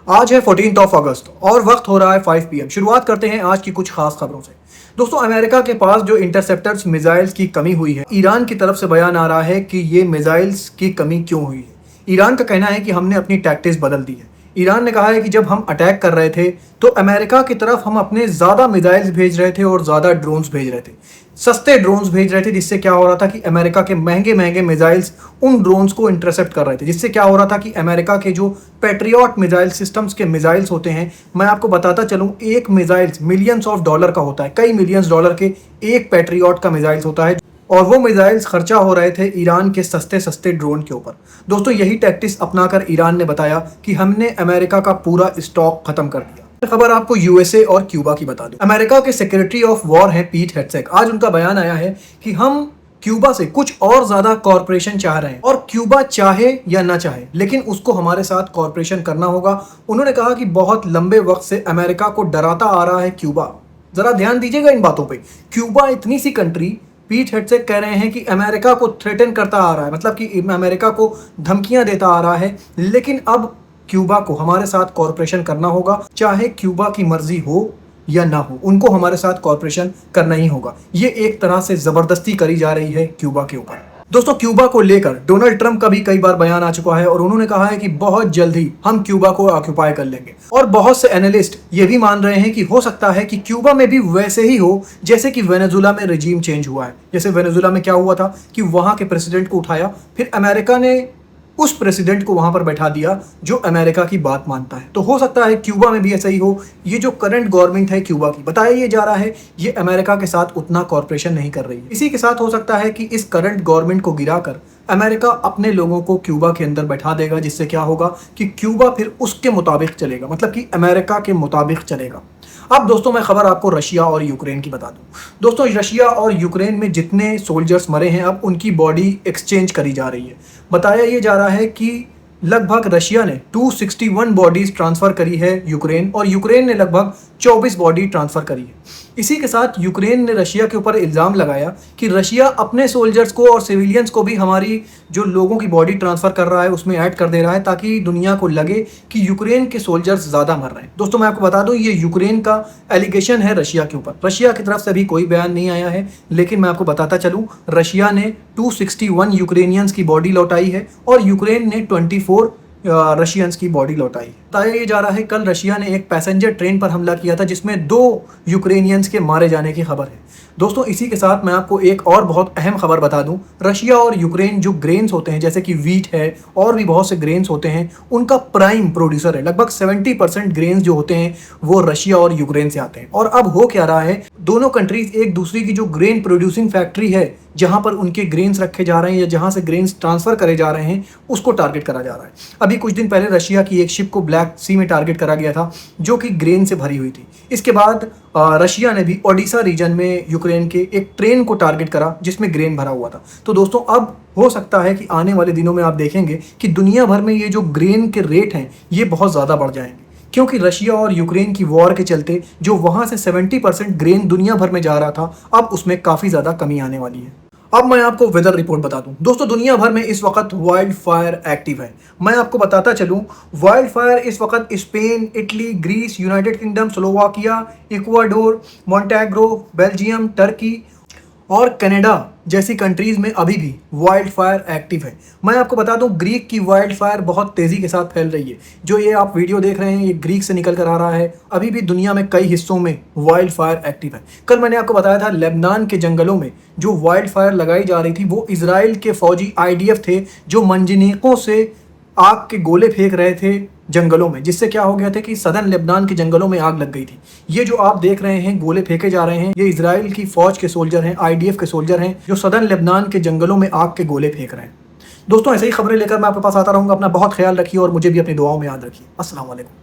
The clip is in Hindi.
आज है 14 अगस्त और वक्त हो रहा है 5 PM। शुरुआत करते हैं आज की कुछ खास खबरों से। दोस्तों, अमेरिका के पास जो इंटरसेप्टर्स मिसाइल्स की कमी हुई है, ईरान की तरफ से बयान आ रहा है कि ये मिसाइल्स की कमी क्यों हुई है। ईरान का कहना है कि हमने अपनी टैक्टिक्स बदल दी है। ईरान ने कहा है कि जब हम अटैक कर रहे थे तो अमेरिका की तरफ हम अपने ज़्यादा मिसाइल्स भेज रहे थे और ज़्यादा ड्रोन्स भेज रहे थे, सस्ते ड्रोन्स भेज रहे थे, जिससे क्या हो रहा था कि अमेरिका के महंगे महंगे मिसाइल्स उन ड्रोन्स को इंटरसेप्ट कर रहे थे, जिससे क्या हो रहा था कि अमेरिका के जो पैट्रियट मिसाइल सिस्टम्स के मिसाइल्स होते हैं, मैं आपको बताता चलूं, एक मिसाइल्स मिलियंस ऑफ डॉलर का होता है, कई मिलियंस डॉलर के एक पैट्रियट का मिसाइल्स होता है, और वो मिसाइल्स खर्चा हो रहे थे ईरान के सस्ते सस्ते ड्रोन के ऊपर। दोस्तों, यही टैक्टिक्स अपनाकर ईरान ने बताया कि हमने अमेरिका का पूरा स्टॉक खत्म कर दिया। खबर आपको यूएसए और क्यूबा की बता दूं। अमेरिका के सेक्रेटरी ऑफ वॉर हैं पीट हेग्सेक। आज उनका बयान आया है कि हम क्यूबा से कुछ और ज्यादा कॉर्पोरेशन चाह रहे हैं, और क्यूबा चाहे या ना चाहे लेकिन उसको हमारे साथ कॉर्पोरेशन करना होगा। उन्होंने कहा कि बहुत लंबे वक्त से अमेरिका को डराता आ रहा है क्यूबा। जरा ध्यान दीजिएगा इन बातों पे। क्यूबा इतनी सी कंट्री, पीट हेग्सेक कह रहे हैं कि अमेरिका को थ्रेटन करता आ रहा है, मतलब कि अमेरिका को धमकियां देता आ रहा है, लेकिन अब क्यूबा को हमारे साथ कॉर्पोरेशन करना होगा, चाहे क्यूबा की मर्जी हो या ना हो, उनको हमारे साथ कॉर्पोरेशन करना ही होगा। ये एक तरह से जबरदस्ती करी जा रही है क्यूबा के ऊपर। दोस्तों, क्यूबा को लेकर डोनाल्ड ट्रंप का भी कई बार बयान आ चुका है और उन्होंने कहा है कि बहुत जल्द ही हम क्यूबा को ऑक्यूपाई कर लेंगे। और बहुत से एनालिस्ट ये भी मान रहे हैं कि हो सकता है कि क्यूबा में भी वैसे ही हो जैसे कि वेनेजुला में रेजीम चेंज हुआ है। जैसे वेनेजुला में क्या हुआ था कि वहां के प्रेसिडेंट को उठाया, फिर अमेरिका ने उस प्रेसिडेंट को वहां पर बैठा दिया जो अमेरिका की बात मानता है। तो हो सकता है क्यूबा में भी ऐसा ही हो। ये जो करंट गवर्नमेंट है क्यूबा की, बताया ये जा रहा है ये अमेरिका के साथ उतना कॉर्पोरेशन नहीं कर रही है। इसी के साथ हो सकता है कि इस करंट गवर्नमेंट को गिराकर अमेरिका अपने लोगों को क्यूबा के अंदर बैठा देगा, जिससे क्या होगा कि क्यूबा फिर उसके मुताबिक चलेगा, मतलब कि अमेरिका के मुताबिक चलेगा। अब दोस्तों, मैं खबर आपको रशिया और यूक्रेन की बता दूं। दोस्तों, रशिया और यूक्रेन में जितने सोल्जर्स मरे हैं, अब उनकी बॉडी एक्सचेंज करी जा रही है। बताया ये जा रहा है कि लगभग रशिया ने 261 बॉडीज ट्रांसफर करी है यूक्रेन, और यूक्रेन ने लगभग 24 बॉडी ट्रांसफर करी है। इसी के साथ यूक्रेन ने रशिया के ऊपर इल्ज़ाम लगाया कि रशिया अपने सोल्जर्स को और सिविलियंस को भी हमारी जो लोगों की बॉडी ट्रांसफ़र कर रहा है उसमें ऐड कर दे रहा है, ताकि दुनिया को लगे कि यूक्रेन के सोल्जर्स ज़्यादा मर रहे हैं। दोस्तों, मैं आपको बता दूं, ये यूक्रेन का एलिगेशन है रशिया के ऊपर। रशिया की तरफ से अभी कोई बयान नहीं आया है, लेकिन मैं आपको बताता चलूँ, रशिया ने 261 यूक्रेनियंस की बॉडी लौटाई है और यूक्रेन ने 24 रशियंस की बॉडी लौटाई। बताया ये जा रहा है कल रशिया ने एक पैसेंजर ट्रेन पर हमला किया था, जिसमें 2 यूक्रेनियंस के मारे जाने की खबर है। दोस्तों, इसी के साथ मैं आपको एक और बहुत अहम खबर बता दूं। रशिया और यूक्रेन जो ग्रेन्स होते हैं, जैसे कि वीट है और भी बहुत से ग्रेन्स होते हैं, उनका प्राइम प्रोड्यूसर है। लगभग 70% ग्रेन्स जो होते हैं वो रशिया और यूक्रेन से आते हैं। और अब हो क्या रहा है, दोनों कंट्रीज एक दूसरे की जो ग्रेन प्रोड्यूसिंग फैक्ट्री है, जहां पर उनके ग्रेन्स रखे जा रहे हैं या जहां से ग्रेन्स ट्रांसफर करे जा रहे हैं, उसको टारगेट करा जा रहा है। अभी कुछ दिन पहले रशिया की एक शिप को ब्लैक सी में टारगेट करा गया था, जो कि ग्रेन से भरी हुई थी। इसके बाद रशिया ने भी ओडिशा रीजन में यूक्रेन के एक ट्रेन को टारगेट करा जिसमें ग्रेन भरा हुआ था। तो दोस्तों, अब हो सकता है कि आने वाले दिनों में आप देखेंगे कि दुनिया भर में ये जो ग्रेन के रेट हैं ये बहुत ज़्यादा बढ़ जाएंगे, क्योंकि रशिया और यूक्रेन की वॉर के चलते जो वहाँ से 70% ग्रेन दुनिया भर में जा रहा था, अब उसमें काफ़ी ज़्यादा कमी आने वाली है। अब मैं आपको वेदर रिपोर्ट बता दूं। दोस्तों, दुनिया भर में इस वक्त वाइल्ड फायर एक्टिव है। मैं आपको बताता चलूं, वाइल्ड फायर इस वक्त Spain, Italy, Greece, United Kingdom, Slovakia, Ecuador, Montenegro, Belgium, Turkey और कनाडा जैसी कंट्रीज में अभी भी वाइल्ड फायर एक्टिव है। मैं आपको बता दूं, ग्रीक की वाइल्ड फायर बहुत तेज़ी के साथ फैल रही है। जो ये आप वीडियो देख रहे हैं, ये ग्रीक से निकल कर आ रहा है। अभी भी दुनिया में कई हिस्सों में वाइल्ड फायर एक्टिव है। कल मैंने आपको बताया था, लेबनान के जंगलों में जो वाइल्ड फायर लगाई जा रही थी, वो इजराइल के फौजी IDF थे, जो मंजनीकों से आग के गोले फेंक रहे थे जंगलों में, जिससे क्या हो गया था कि सदर्न लेबनान के जंगलों में आग लग गई थी। ये जो आप देख रहे हैं गोले फेंके जा रहे हैं, ये इजराइल की फौज के सोल्जर हैं, IDF के सोल्जर हैं, जो सदर्न लेबनान के जंगलों में आग के गोले फेंक रहे हैं। दोस्तों, ऐसे ही खबरें लेकर मैं आपके पास आता रहूंगा। अपना बहुत ख्याल रखिए और मुझे भी अपनी दुआओं में याद रखिए। अस्सलाम वालेकुम।